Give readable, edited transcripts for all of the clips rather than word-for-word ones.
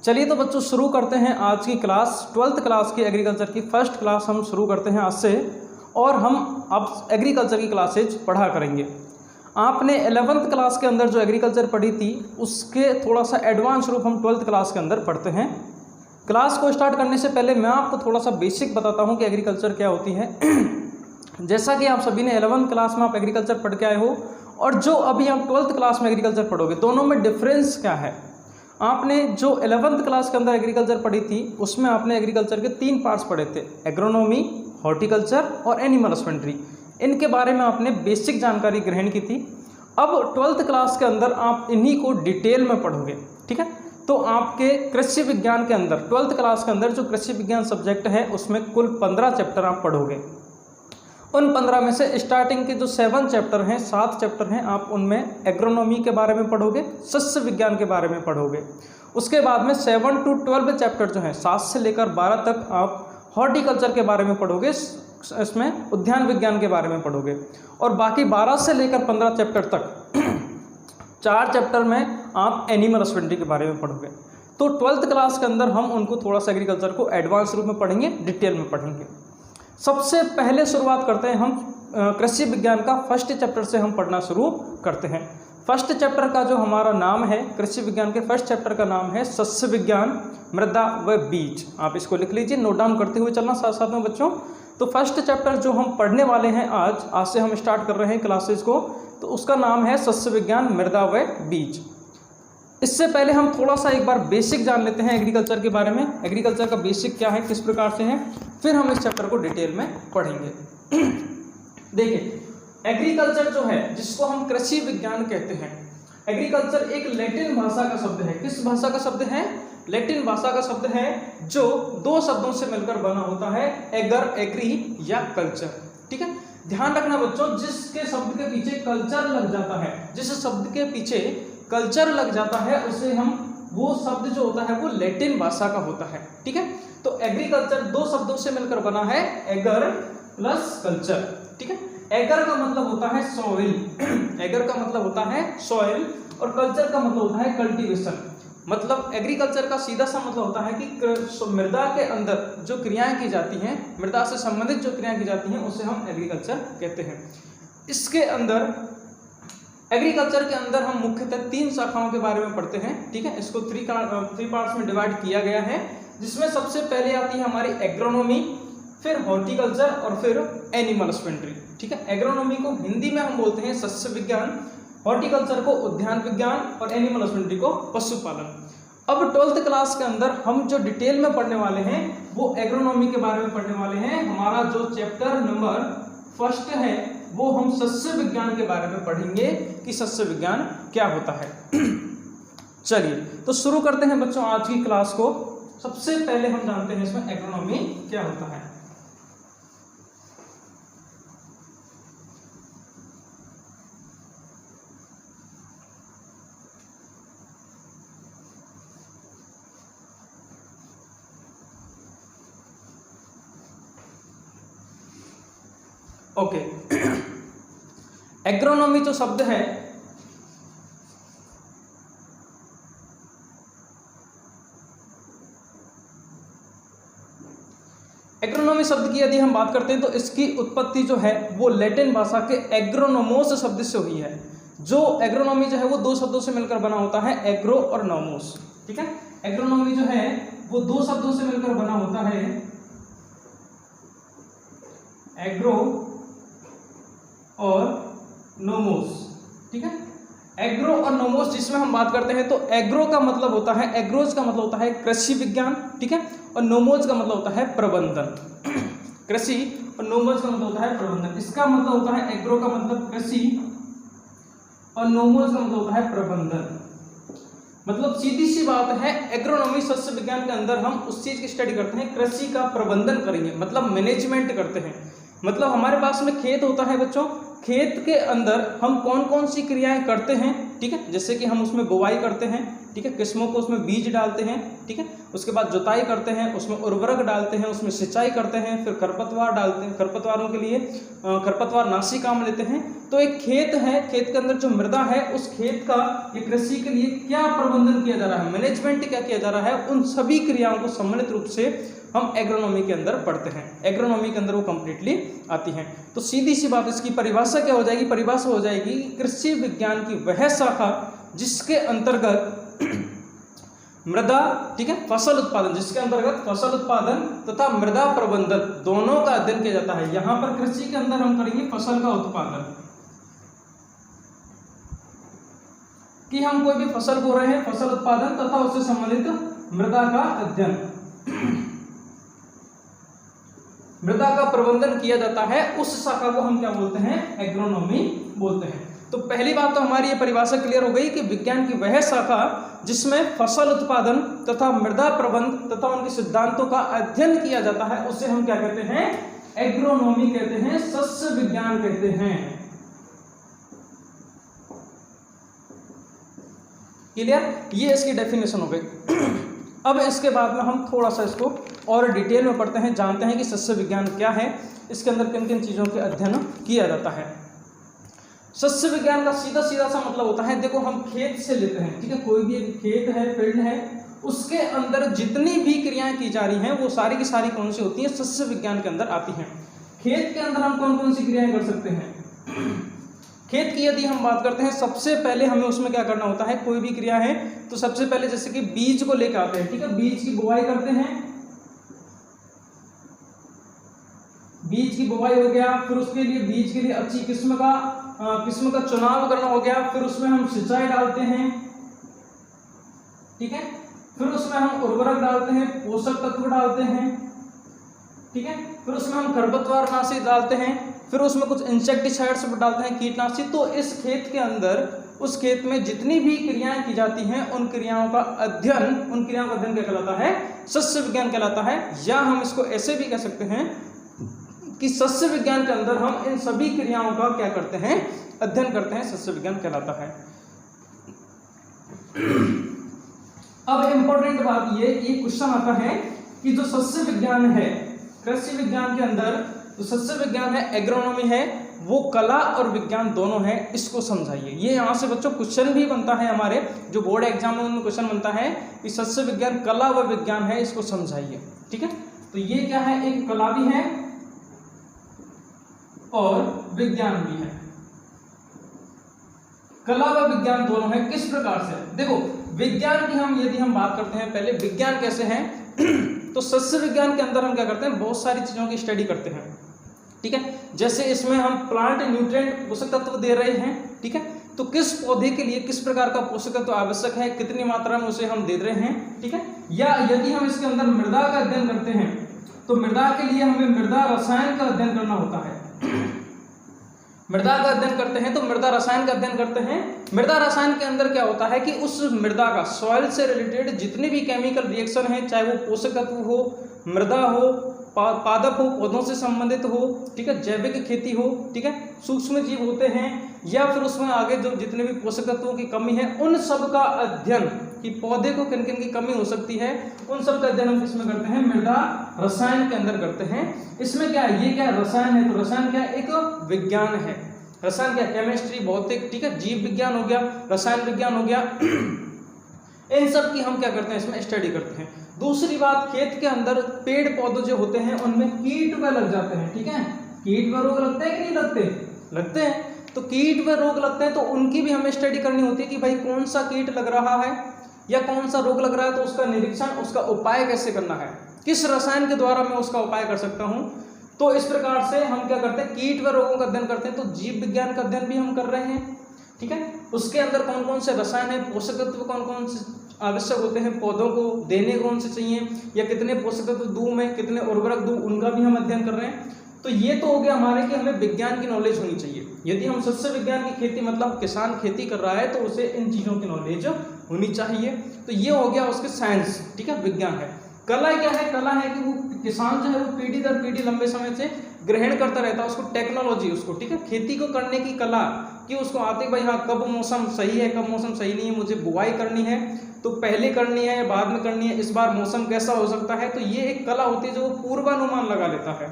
चलिए तो बच्चों शुरू करते हैं आज की क्लास। 12th क्लास की एग्रीकल्चर की फर्स्ट क्लास हम शुरू करते हैं आज से, और हम अब एग्रीकल्चर की क्लासेज पढ़ा करेंगे। आपने 11th क्लास के अंदर जो एग्रीकल्चर पढ़ी थी उसके थोड़ा सा एडवांस रूप हम 12th क्लास के अंदर पढ़ते हैं। क्लास को स्टार्ट करने से पहले मैं आपको थोड़ा सा बेसिक बताता हूँ कि एग्रीकल्चर क्या होती है। जैसा कि आप सभी ने 11th क्लास में आप एग्रीकल्चर पढ़ के आए हो, और जो अभी आप 12th क्लास में एग्रीकल्चर पढ़ोगे, दोनों में डिफरेंस क्या है। आपने जो 11th क्लास के अंदर एग्रीकल्चर पढ़ी थी उसमें आपने एग्रीकल्चर के 3 पार्ट्स पढ़े थे, एग्रोनॉमी, हॉर्टिकल्चर और एनिमल हस्बेंड्री। इनके बारे में आपने बेसिक जानकारी ग्रहण की थी। अब 12th क्लास के अंदर आप इन्हीं को डिटेल में पढ़ोगे, ठीक है। तो आपके कृषि विज्ञान के अंदर 12th क्लास के अंदर जो कृषि विज्ञान सब्जेक्ट है उसमें कुल 15 चैप्टर आप पढ़ोगे। उन 15 में से स्टार्टिंग के जो 7 चैप्टर हैं, 7 चैप्टर हैं, आप उनमें एग्रोनॉमी के बारे में पढ़ोगे, सस्य विज्ञान के बारे में पढ़ोगे। उसके बाद में 7 to 12 चैप्टर जो हैं, 7 से लेकर 12 तक आप हॉर्टिकल्चर के बारे में पढ़ोगे, इसमें उद्यान विज्ञान के बारे में पढ़ोगे। और बाकी 12 से लेकर 15 चैप्टर तक 4 चैप्टर में आप एनिमल हस्बेंड्री के बारे में पढ़ोगे। तो 12th क्लास के अंदर हम उनको थोड़ा सा एग्रीकल्चर को एडवांस रूप में पढ़ेंगे, डिटेल में पढ़ेंगे। सबसे पहले शुरुआत करते हैं हम कृषि विज्ञान का फर्स्ट चैप्टर से हम पढ़ना शुरू करते हैं। फर्स्ट चैप्टर का जो हमारा नाम है, कृषि विज्ञान के फर्स्ट चैप्टर का नाम है सस्य विज्ञान, मृदा व बीज। आप इसको लिख लीजिए, नोट डाउन करते हुए चलना साथ साथ में बच्चों। तो फर्स्ट चैप्टर जो हम पढ़ने वाले हैं आज से हम स्टार्ट कर रहे हैं क्लासेज को, तो उसका नाम है सस्य विज्ञान, मृदा व बीज। इससे पहले हम थोड़ा सा एक बार बेसिक जान लेते हैं एग्रीकल्चर के बारे में। एग्रीकल्चर का बेसिक क्या है, किस प्रकार से है, फिर हम इस चैप्टर को डिटेल में पढ़ेंगे। देखिए, एग्रीकल्चर जो है, जिसको हम कृषि विज्ञान कहते हैं, एग्रीकल्चर एक लैटिन भाषा का शब्द है। किस भाषा का शब्द है? लैटिन भाषा का शब्द है, जो 2 शब्दों से मिलकर बना होता है, एगर, एग्री या कल्चर। ठीक है, ध्यान रखना बच्चों, जिसके शब्द के पीछे कल्चर लग जाता है, जिस शब्द के पीछे कल्चर लग जाता है उसे हम, वो शब्द जो होता है वो लैटिन भाषा का होता है। ठीक है, तो एग्रीकल्चर 2 शब्दों से मिलकर बना है, एगर प्लस कल्चर। ठीक है, एगर का मतलब होता है सॉइल, एगर का मतलब होता है सॉइल, और कल्चर का मतलब होता है कल्टीवेशन। मतलब एग्रीकल्चर का सीधा सा मतलब होता है कि मृदा के अंदर जो क्रियाएं की जाती हैं, मृदा से संबंधित जो क्रियाएं की जाती हैं उसे हम एग्रीकल्चर कहते हैं। इसके अंदर, एग्रीकल्चर के अंदर हम मुख्यतः 3 शाखाओं के बारे में पढ़ते हैं। ठीक है, इसको 3 पार्ट्स में डिवाइड किया गया है, जिसमें सबसे पहले आती है हमारी एग्रोनॉमी, फिर हॉर्टिकल्चर और फिर एनिमल हस्बेंड्री। ठीक है, एग्रोनॉमी को हिंदी में हम बोलते हैं सस्य विज्ञान, हॉर्टिकल्चर को उद्यान विज्ञान और एनिमल हस्बेंड्री को पशुपालन। अब 12th क्लास के अंदर हम जो डिटेल में पढ़ने वाले हैं वो एग्रोनॉमी के बारे में पढ़ने वाले हैं। हमारा जो चैप्टर नंबर फर्स्ट है वो हम सस्य विज्ञान के बारे में पढ़ेंगे कि सस्य विज्ञान क्या होता है। चलिए तो शुरू करते हैं बच्चों आज की क्लास को। सबसे पहले हम जानते हैं इसमें एग्रोनॉमी क्या होता है। ओके, एग्रोनॉमी जो शब्द है, एग्रोनॉमी शब्द की यदि हम बात करते हैं तो इसकी उत्पत्ति जो है वो लैटिन भाषा के एग्रोनोमोस शब्द से हुई है। जो एग्रोनॉमी जो है वो 2 शब्दों से मिलकर बना होता है, एग्रो और नोमोस। ठीक है, एग्रोनॉमी जो है वो 2 शब्दों से मिलकर बना होता है, एग्रो और नोमोस। ठीक है, एग्रो और नोमोस जिसमें हम बात करते हैं तो एग्रो का मतलब होता है, एग्रोज का मतलब होता है कृषि विज्ञान। ठीक है, और नोमोज का मतलब होता है प्रबंधन। कृषि और नोमोज का मतलब होता है प्रबंधन। इसका मतलब होता है, एग्रो का मतलब कृषि और नोमोज का मतलब होता है प्रबंधन। मतलब सीधी सी बात है, एग्रोनॉमी सस्य विज्ञान के अंदर हम उस चीज की स्टडी करते हैं, कृषि का प्रबंधन करेंगे, मतलब मैनेजमेंट करते हैं। मतलब हमारे पास में खेत होता है बच्चों, खेत के अंदर हम कौन कौन सी क्रियाएं करते हैं। ठीक है, जैसे कि हम उसमें बुवाई करते हैं, ठीक है, किस्मों को उसमें बीज डालते हैं, ठीक है, उसके बाद जुताई करते हैं, उसमें उर्वरक डालते हैं, उसमें सिंचाई करते हैं, फिर खरपतवार डालते हैं, खरपतवारों के लिए खरपतवार नाशी काम लेते हैं। तो एक खेत है, खेत के अंदर जो मृदा है, उस खेत का ये कृषि के लिए क्या प्रबंधन किया जा रहा है, मैनेजमेंट क्या किया जा रहा है, उन सभी क्रियाओं को सम्मिलित रूप से हम एग्रोनॉमी के अंदर पढ़ते हैं। एग्रोनॉमी के अंदर वो कंप्लीटली आती हैं। तो सीधी सी बात, इसकी परिभाषा क्या हो जाएगी, परिभाषा हो जाएगी कृषि विज्ञान की वह शाखा जिसके अंतर्गत मृदा, ठीक है, फसल उत्पादन, जिसके अंतर्गत फसल उत्पादन तथा मृदा प्रबंधन दोनों का अध्ययन किया जाता है। यहां पर कृषि के अंदर हम करेंगे फसल का उत्पादन, कि हम कोई भी फसल बो रहे हैं, फसल उत्पादन तथा उससे संबंधित मृदा का अध्ययन, मृदा का प्रबंधन किया जाता है, उस शाखा को हम क्या बोलते हैं, एग्रोनॉमी बोलते हैं। तो पहली बात तो हमारी ये परिभाषा क्लियर हो गई कि विज्ञान की वह शाखा जिसमें फसल उत्पादन तथा मृदा प्रबंधन तथा उनके सिद्धांतों का अध्ययन किया जाता है, उसे हम क्या कहते हैं, एग्रोनॉमी कहते हैं, सस्य विज्ञान कहते हैं। क्लियर, ये इसकी डेफिनेशन हो गई। अब इसके बाद में हम थोड़ा सा इसको और डिटेल में पढ़ते हैं, जानते हैं कि सस्य विज्ञान क्या है, इसके अंदर किन किन चीज़ों के अध्ययन किया जाता है। सस्य विज्ञान का सीधा सीधा सा मतलब होता है, देखो हम खेत से लेते हैं, ठीक है, कोई भी एक खेत है, फील्ड है, उसके अंदर जितनी भी क्रियाएं की जा रही हैं वो सारी की सारी कौन सी होती हैं, सस्य विज्ञान के अंदर आती हैं। खेत के अंदर हम कौन कौन सी क्रियाएं कर सकते हैं। खेत की यदि हम बात करते हैं, सबसे पहले हमें उसमें क्या करना होता है, कोई भी क्रिया है तो सबसे पहले जैसे कि बीज को लेकर आते हैं, ठीक है, बीज की बुवाई करते हैं, बीज की बुवाई हो गया, फिर उसके लिए बीज के लिए अच्छी किस्म का चुनाव करना हो गया, फिर उसमें हम सिंचाई डालते हैं, ठीक है, फिर उसमें हम उर्वरक डालते हैं, पोषक तत्व डालते हैं, ठीक है, फिर उसमें हम खरपतवार नाशी डालते हैं, फिर उसमें कुछ इंसेक्टिसाइड्स डालते हैं, कीटनाशी। तो इस खेत के अंदर, उस खेत में जितनी भी क्रियाएं की जाती हैं, उन क्रियाओं का अध्ययन क्या कहलाता है, सस्य विज्ञान कहलाता है। या हम इसको ऐसे भी कह सकते हैं कि सस्य विज्ञान के अंदर हम इन सभी क्रियाओं का क्या करते हैं, अध्ययन करते हैं, सस्य विज्ञान कहलाता है। अब इंपॉर्टेंट बात ये क्वेश्चन आता है कि जो सस्य विज्ञान है, कृषि विज्ञान के अंदर जो सस्य विज्ञान है, एग्रोनॉमी है, वो कला और विज्ञान दोनों है, इसको समझाइए। ये यहाँ से बच्चों क्वेश्चन भी बनता है, हमारे जो बोर्ड एग्जाम में उनमें क्वेश्चन बनता है कि सस्य विज्ञान कला व विज्ञान है, इसको समझाइए, ठीक है। तो ये क्या है, एक कला भी है और विज्ञान भी है, कला व विज्ञान दोनों है। किस प्रकार से, देखो विज्ञान की यदि हम बात करते हैं, पहले विज्ञान कैसे है तो सस्य विज्ञान के अंदर हम क्या करते हैं, बहुत सारी चीजों की स्टडी करते हैं, ठीक है। जैसे इसमें हम प्लांट न्यूट्रिएंट पोषक तत्व दे रहे हैं, ठीक है, तो किस पौधे के लिए किस प्रकार का पोषक तत्व आवश्यक है, कितनी मात्रा में उसे हम दे रहे हैं, ठीक है। या यदि हम इसके अंदर मृदा का अध्ययन करते हैं तो मृदा के लिए हमें मृदा रसायन का अध्ययन करना होता है। मृदा का अध्ययन करते हैं तो मृदा रसायन का अध्ययन करते हैं। मृदा रसायन के अंदर क्या होता है कि उस मृदा का, सॉइल से रिलेटेड जितने भी केमिकल रिएक्शन है, चाहे वो पोषक तत्व हो, मृदा हो, पादप हो, पौधों से संबंधित हो, ठीक है, जैविक खेती हो, ठीक है, सूक्ष्म जीव होते हैं, या फिर उसमें आगे जो जितने भी पोषक तत्वों की कमी है, उन सब का अध्ययन कि पौधे को किन किन की कमी हो सकती है, उन सब का अध्ययन हम किसमें करते हैं, मृदा रसायन के अंदर करते हैं। इसमें क्या है, ये क्या रसायन है, तो रसायन क्या है, एक विज्ञान है। रसायन क्या, केमिस्ट्री, भौतिक, ठीक है, जीव विज्ञान हो गया, रसायन विज्ञान हो गया, इन सब की हम क्या करते हैं, इसमें स्टडी करते हैं। दूसरी बात, खेत के अंदर पेड़ पौधे जो होते हैं उनमें कीट व लग जाते हैं, ठीक है, कीट व रोग लगते हैं कि नहीं लगते, लगते हैं। तो कीट व रोग लगते हैं तो उनकी भी हमें स्टडी करनी होती है कि भाई कौन सा कीट लग रहा है या कौन सा रोग लग रहा है, तो उसका निरीक्षण, उसका उपाय कैसे करना है, किस रसायन के द्वारा मैं उसका उपाय कर सकता हूँ। तो इस प्रकार से हम क्या करते हैं, कीट व रोगों का अध्ययन करते हैं। तो जीव विज्ञान का अध्ययन भी हम कर रहे हैं, ठीक है, उसके अंदर कौन कौन से रसायन है, पोषक तत्व कौन कौन से आवश्यक होते हैं, पौधों को देने कौन से चाहिए, या कितने पोषक तत्व दूं मैं, कितने उर्वरक दूं, उनका भी हम अध्ययन कर रहे हैं। तो ये तो हो गया हमारे कि हमें विज्ञान की नॉलेज होनी चाहिए। यदि हम सस्य विज्ञान की खेती, मतलब किसान खेती कर रहा है, तो उसे इन चीज़ों की नॉलेज होनी चाहिए। तो ये हो गया उसके साइंस, ठीक है, विज्ञान है। कला क्या है? कला है कि वो किसान जो है वो पीढ़ी दर पीढ़ी लंबे समय से ग्रहण करता रहता है उसको, टेक्नोलॉजी उसको, ठीक है, खेती को करने की कला कि उसको आते भाई हाँ कब मौसम सही है कब मौसम सही नहीं है, मुझे बुआई करनी है तो पहले करनी है या बाद में करनी है, इस बार मौसम कैसा हो सकता है। तो ये एक कला होती है जो पूर्वानुमान लगा लेता है।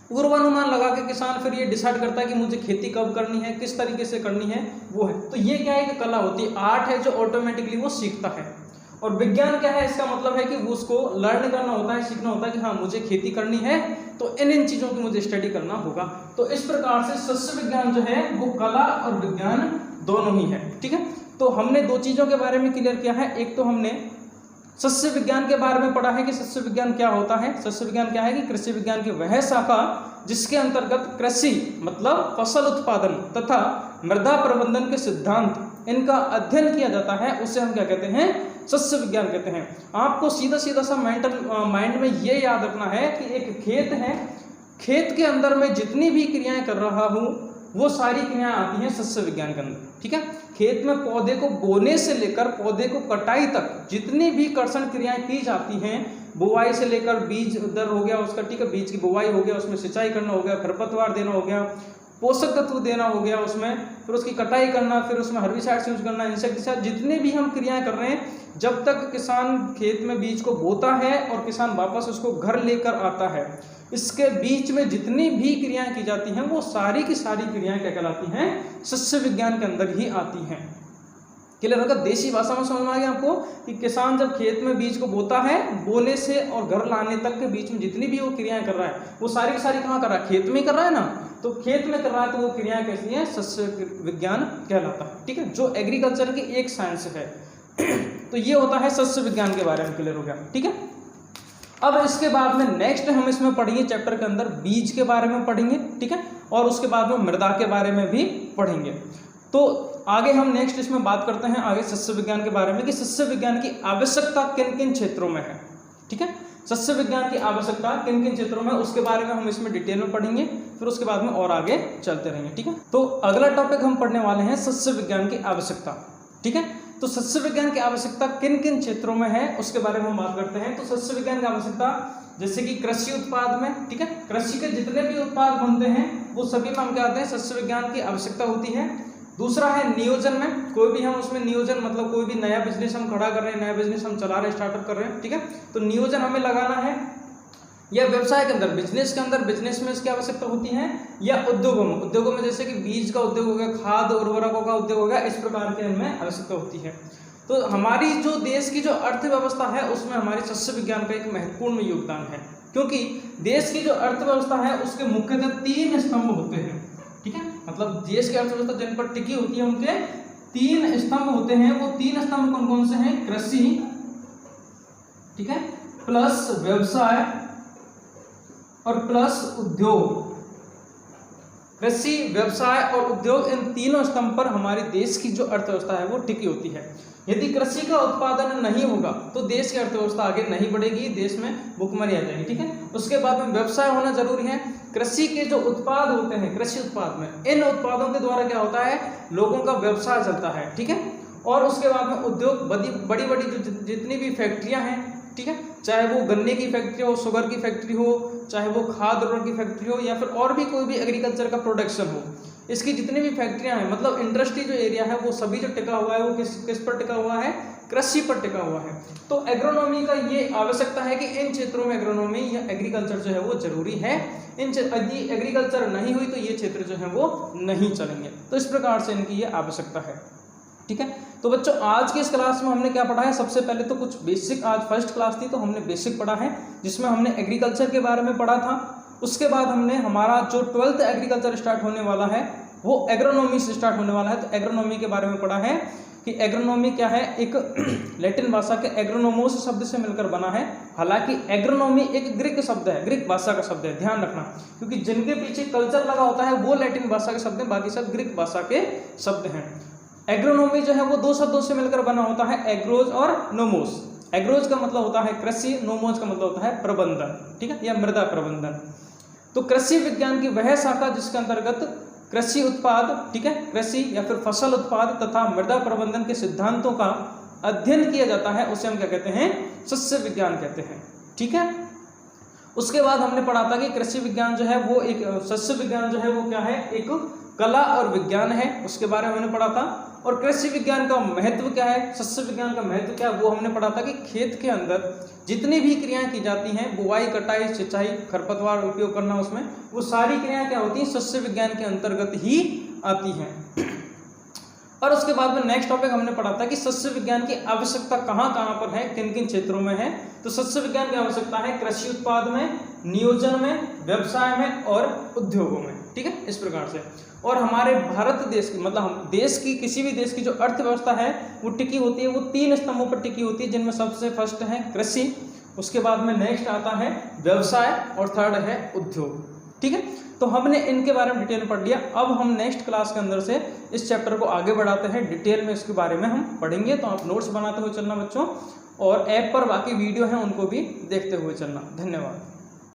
पूर्वानुमान लगा के किसान फिर ये डिसाइड करता है कि मुझे खेती कब करनी है, किस तरीके से करनी है, वो है। तो ये क्या है कि कला होती है, आर्ट है जो ऑटोमेटिकली वो सीखता है। और विज्ञान क्या है? इसका मतलब है कि वो उसको लर्न करना होता है, सीखना होता है कि हाँ मुझे खेती करनी है तो इन चीजों की मुझे स्टडी करना होगा। तो इस प्रकार से सस्य विज्ञान जो है वो कला और विज्ञान दोनों ही है, ठीक है। तो हमने दो चीजों के बारे में क्लियर किया है। एक तो हमने सस्य विज्ञान के बारे में पढ़ा है कि सस्य विज्ञान क्या होता है। सस्य विज्ञान क्या है कि कृषि विज्ञान की वह शाखा जिसके अंतर्गत कृषि मतलब फसल उत्पादन तथा मृदा प्रबंधन के सिद्धांत इनका अध्ययन किया जाता है, उसे हम क्या कहते हैं? सस्य विज्ञान कहते हैं। आपको सीधा सीधा सा माइंड में ये याद रखना है कि एक खेत है, खेत के अंदर मैं जितनी भी क्रियाएं कर रहा हूं वो सारी क्रियाएं आती हैं सस्य विज्ञान के अंदर, ठीक है। खेत में पौधे को बोने से लेकर पौधे को कटाई तक जितनी भी कर्षण क्रियाएं की जाती हैं, बुवाई से लेकर बीज उधर हो गया उसका, ठीक है, बीज की बुवाई हो गया, उसमें सिंचाई करना हो गया, खरपतवार देना हो गया, पोषक तत्व देना हो गया उसमें, फिर उसकी कटाई करना, फिर उसमें हर्बिसाइड्स यूज करना, इंसेक्टिसाइड, जितने भी हम क्रियाएं कर रहे हैं, जब तक किसान खेत में बीज को बोता है और किसान वापस उसको घर लेकर आता है, इसके बीच में जितनी भी क्रियाएं की जाती हैं वो सारी की सारी क्रियाएं क्या कहलाती हैं? सस्य विज्ञान के अंदर ही आती हैं। क्लियर होगा? देसी भाषा में समझ में आ गया आपको कि किसान जब खेत में बीज को बोता है, बोने से और घर लाने तक के बीच में जितनी भी वो क्रियाएं कर रहा है वो सारी की सारी कहाँ कर रहा है? खेत में ही कर रहा है ना। तो खेत में कर रहा है तो वो क्रियाएं कैसी हैं? सस्य विज्ञान कहलाता है, ठीक है, जो एग्रीकल्चर की एक साइंस है। तो ये होता है सस्य विज्ञान के बारे में। क्लियर हो गया, ठीक है। अब इसके बाद में नेक्स्ट हम इसमें पढ़ेंगे चैप्टर के अंदर बीज के बारे में पढ़ेंगे, ठीक है, और उसके बाद में मृदा के बारे में भी पढ़ेंगे। तो आगे हम नेक्स्ट इसमें बात करते हैं आगे सस्य विज्ञान के बारे में कि सस्य विज्ञान की आवश्यकता किन किन क्षेत्रों में है, ठीक है। सस्य विज्ञान की आवश्यकता किन किन क्षेत्रों में, उसके बारे में हम इसमें डिटेल में पढ़ेंगे, फिर उसके बाद में और आगे चलते रहेंगे, ठीक है। तो अगला टॉपिक हम पढ़ने वाले हैं सस्य विज्ञान की आवश्यकता, ठीक है। तो सस्य विज्ञान की आवश्यकता किन किन क्षेत्रों में है उसके बारे में हम बात करते हैं। तो सस्य विज्ञान की आवश्यकता जैसे कि कृषि उत्पाद में, ठीक है, कृषि के जितने भी उत्पाद बनते हैं वो सभी में हम क्या आते हैं? सस्य विज्ञान की आवश्यकता होती है। दूसरा है नियोजन में, कोई भी हम उसमें नियोजन मतलब कोई भी नया बिजनेस हम खड़ा कर रहे हैं, नया बिजनेस हम चला रहे हैं, स्टार्टअप कर रहे हैं, ठीक है, तो नियोजन हमें लगाना है। या व्यवसाय के अंदर, बिजनेस के अंदर बिजनेस में इसकी आवश्यकता होती है। या उद्योगों में जैसे कि बीज का उद्योग हो गया, खाद उर्वरकों का उद्योग हो गया, इस प्रकार के इनमें आवश्यकता होती है। तो हमारी जो देश की जो अर्थव्यवस्था है उसमें हमारी सस्य विज्ञान का एक महत्वपूर्ण योगदान है, क्योंकि देश की जो अर्थव्यवस्था है उसके मुख्यतः 3 स्तंभ होते हैं, ठीक है, मतलब देश की अर्थव्यवस्था जिन पर टिकी होती है उनके 3 स्तंभ होते हैं। वो 3 स्तंभ कौन कौन से हैं? कृषि, ठीक है, प्लस व्यवसाय और प्लस उद्योग। कृषि, व्यवसाय और उद्योग, इन तीनों स्तंभ पर हमारे देश की जो अर्थव्यवस्था है वो टिकी होती है। यदि कृषि का उत्पादन नहीं होगा तो देश की अर्थव्यवस्था आगे नहीं बढ़ेगी, देश में भुखमरी आ जाएगी, ठीक है। उसके बाद में व्यवसाय होना जरूरी है। कृषि के जो उत्पाद होते हैं, कृषि उत्पाद में, इन उत्पादों के द्वारा क्या होता है? लोगों का व्यवसाय चलता है, ठीक है। और उसके बाद में उद्योग, बड़ी बड़ी जो जितनी भी फैक्ट्रियां हैं, ठीक है, चाहे वो गन्ने की फैक्ट्री हो, शुगर की फैक्ट्री हो, चाहे वो खाद उर्वरक की फैक्ट्री हो, या फिर और भी कोई भी एग्रीकल्चर का प्रोडक्शन हो, इसकी जितनी भी फैक्ट्रियां हैं, मतलब इंडस्ट्री जो एरिया है वो सभी जो टिका हुआ है वो किस पर टिका हुआ है? कृषि पर टिका हुआ है। तो एग्रोनॉमी का ये आवश्यकता है कि इन क्षेत्रों में एग्रोनॉमी या एग्रीकल्चर जो है वो जरूरी है। यदि एग्रीकल्चर नहीं हुई तो ये क्षेत्र जो है वो नहीं चलेंगे। तो इस प्रकार से इनकी ये आवश्यकता है, ठीक है। तो बच्चों आज की इस क्लास में हमने क्या पढ़ा है? सबसे पहले तो कुछ बेसिक, आज फर्स्ट क्लास थी तो हमने बेसिक पढ़ा है जिसमें हमने एग्रीकल्चर के बारे में पढ़ा था। उसके बाद हमने हमारा जो 12th एग्रीकल्चर स्टार्ट होने वाला है वो एग्रोनॉमी से स्टार्ट होने वाला है। तो एग्रोनॉमी के बारे में पढ़ा है कि एग्रोनॉमी क्या है? एक लैटिन भाषा के एग्रोनोमोस शब्द से मिलकर बना है। हालांकि एग्रोनॉमी एक ग्रीक शब्द है, ग्रीक भाषा का शब्द है, ध्यान रखना, क्योंकि जिनके पीछे कल्चर लगा होता है वो लैटिन भाषा के शब्द हैं, बाकी सब ग्रीक भाषा के शब्द हैं। एग्रोनॉमी जो है वो 2 शब्दों से मिलकर बना होता है, एग्रोज और नोमोस। एग्रोज का मतलब होता है कृषि, नोमोस का मतलब होता है प्रबंधन, ठीक है, या मृदा प्रबंधन। तो कृषि विज्ञान की वह शाखा जिसके अंतर्गत कृषि उत्पाद, ठीक है, कृषि या फिर फसल उत्पाद तथा मृदा प्रबंधन के सिद्धांतों का अध्ययन किया जाता है उसे हम क्या कहते हैं, सस्य विज्ञान कहते हैं। ठीक है, उसके बाद हमने पढ़ा था कि कृषि विज्ञान जो है वो एक, सस्य विज्ञान जो है वो क्या है, एक कला और विज्ञान है, उसके बारे में हमने पढ़ा था। और कृषि विज्ञान का महत्व क्या है, सस्य विज्ञान का महत्व क्या है, वो हमने पढ़ा था कि खेत के अंदर जितनी भी क्रियाएं की जाती हैं, बुआई, कटाई, सिंचाई, खरपतवार उपयोग करना, उसमें वो सारी क्रियाएं क्या होती हैं, सस्य विज्ञान के अंतर्गत ही आती हैं। और उसके बाद में नेक्स्ट टॉपिक हमने पढ़ा था कि सस्य विज्ञान की आवश्यकता कहाँ कहाँ पर है, किन किन क्षेत्रों में है। तो सस्य विज्ञान की आवश्यकता है कृषि उत्पाद में, नियोजन में, व्यवसाय में और उद्योगों में। ठीक है, इस प्रकार से। और हमारे भारत देश की, मतलब हम देश की, किसी भी देश की जो अर्थव्यवस्था है वो टिकी होती है, वो 3 स्तंभों पर टिकी होती है, जिनमें सबसे फर्स्ट है कृषि, उसके बाद में नेक्स्ट आता है व्यवसाय और थर्ड है उद्योग। ठीक है, तो हमने इनके बारे में डिटेल पढ़ लिया। अब हम नेक्स्ट क्लास के अंदर से इस चैप्टर को आगे बढ़ाते हैं, डिटेल में इसके बारे में हम पढ़ेंगे। तो आप नोट्स बनाते हुए चलना बच्चों, और ऐप पर बाकी वीडियो हैं उनको भी देखते हुए चलना। धन्यवाद।